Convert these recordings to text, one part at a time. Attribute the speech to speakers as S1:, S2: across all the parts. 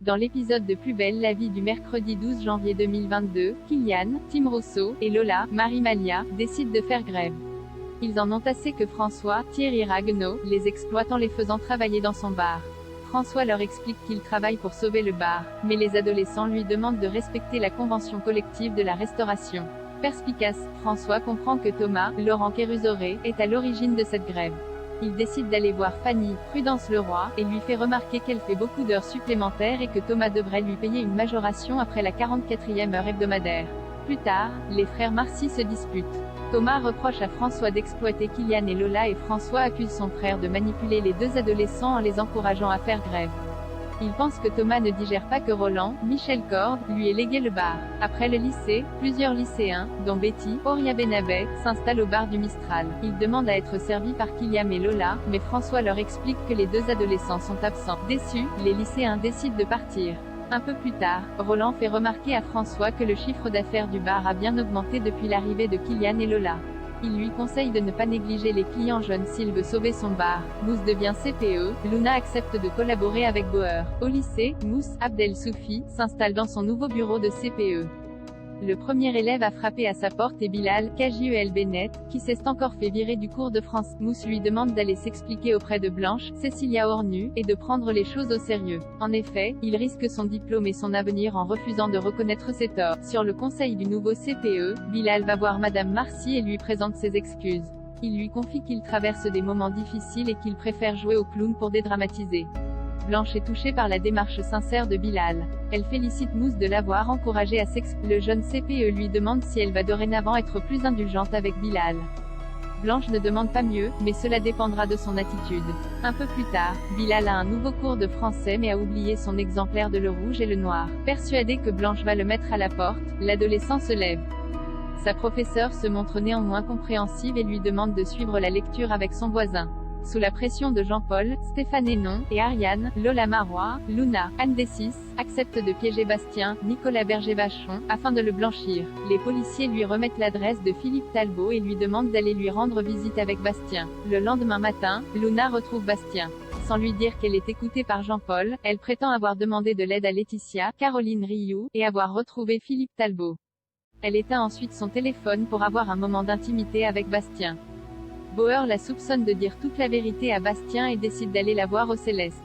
S1: Dans l'épisode de Plus belle la vie du mercredi 12 janvier 2022, Kylian, Tim Rousseau, et Lola, Marie Malia, décident de faire grève. Ils en ont assez que François, Thierry Ragueneau, les exploite en les faisant travailler dans son bar. François leur explique qu'il travaille pour sauver le bar, mais les adolescents lui demandent de respecter la convention collective de la restauration. Perspicace, François comprend que Thomas, Laurent Kérusoré, est à l'origine de cette grève. Il décide d'aller voir Fanny, Prudence Leroy, et lui fait remarquer qu'elle fait beaucoup d'heures supplémentaires et que Thomas devrait lui payer une majoration après la 44e heure hebdomadaire. Plus tard, les frères Marcy se disputent. Thomas reproche à François d'exploiter Kylian et Lola et François accuse son frère de manipuler les deux adolescents en les encourageant à faire grève. Il pense que Thomas ne digère pas que Roland, Michel Corde, lui ait légué le bar. Après le lycée, plusieurs lycéens, dont Betty, Auria Benabet, s'installent au bar du Mistral. Ils demandent à être servis par Kylian et Lola, mais François leur explique que les deux adolescents sont absents. Déçus, les lycéens décident de partir. Un peu plus tard, Roland fait remarquer à François que le chiffre d'affaires du bar a bien augmenté depuis l'arrivée de Kylian et Lola. Il lui conseille de ne pas négliger les clients jeunes s'il veut sauver son bar. Mousse devient CPE, Luna accepte de collaborer avec Bauer. Au lycée, Mousse, Abdel Soufi, s'installe dans son nouveau bureau de CPE. Le premier élève à frapper à sa porte est Bilal, KJEL Bennett, qui s'est encore fait virer du cours de France. Mousse lui demande d'aller s'expliquer auprès de Blanche, Cécilia Ornu, et de prendre les choses au sérieux. En effet, il risque son diplôme et son avenir en refusant de reconnaître ses torts. Sur le conseil du nouveau CPE, Bilal va voir Madame Marcy et lui présente ses excuses. Il lui confie qu'il traverse des moments difficiles et qu'il préfère jouer au clown pour dédramatiser. Blanche est touchée par la démarche sincère de Bilal. Elle félicite Mousse de l'avoir encouragé à s'exprimer. Le jeune CPE lui demande si elle va dorénavant être plus indulgente avec Bilal. Blanche ne demande pas mieux, mais cela dépendra de son attitude. Un peu plus tard, Bilal a un nouveau cours de français mais a oublié son exemplaire de Le Rouge et le Noir. Persuadé que Blanche va le mettre à la porte, l'adolescent se lève. Sa professeure se montre néanmoins compréhensive et lui demande de suivre la lecture avec son voisin. Sous la pression de Jean-Paul, Stéphane Hénon, et Ariane, Lola Marois, Luna, Anne Dessis, acceptent de piéger Bastien, Nicolas Berger-Vachon, afin de le blanchir. Les policiers lui remettent l'adresse de Philippe Talbot et lui demandent d'aller lui rendre visite avec Bastien. Le lendemain matin, Luna retrouve Bastien. Sans lui dire qu'elle est écoutée par Jean-Paul, elle prétend avoir demandé de l'aide à Laetitia, Caroline Rioux, et avoir retrouvé Philippe Talbot. Elle éteint ensuite son téléphone pour avoir un moment d'intimité avec Bastien. Bauer la soupçonne de dire toute la vérité à Bastien et décide d'aller la voir au Céleste.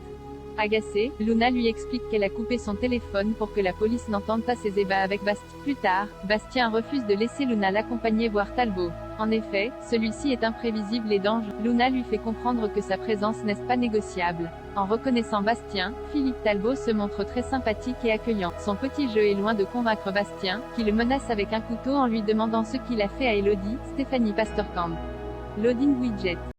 S1: Agacée, Luna lui explique qu'elle a coupé son téléphone pour que la police n'entende pas ses ébats avec Bastien. Plus tard, Bastien refuse de laisser Luna l'accompagner voir Talbot. En effet, celui-ci est imprévisible et dangereux. Luna lui fait comprendre que sa présence n'est pas négociable. En reconnaissant Bastien, Philippe Talbot se montre très sympathique et accueillant. Son petit jeu est loin de convaincre Bastien, qui le menace avec un couteau en lui demandant ce qu'il a fait à Elodie, Stéphanie Pasterkamp. Loading widget.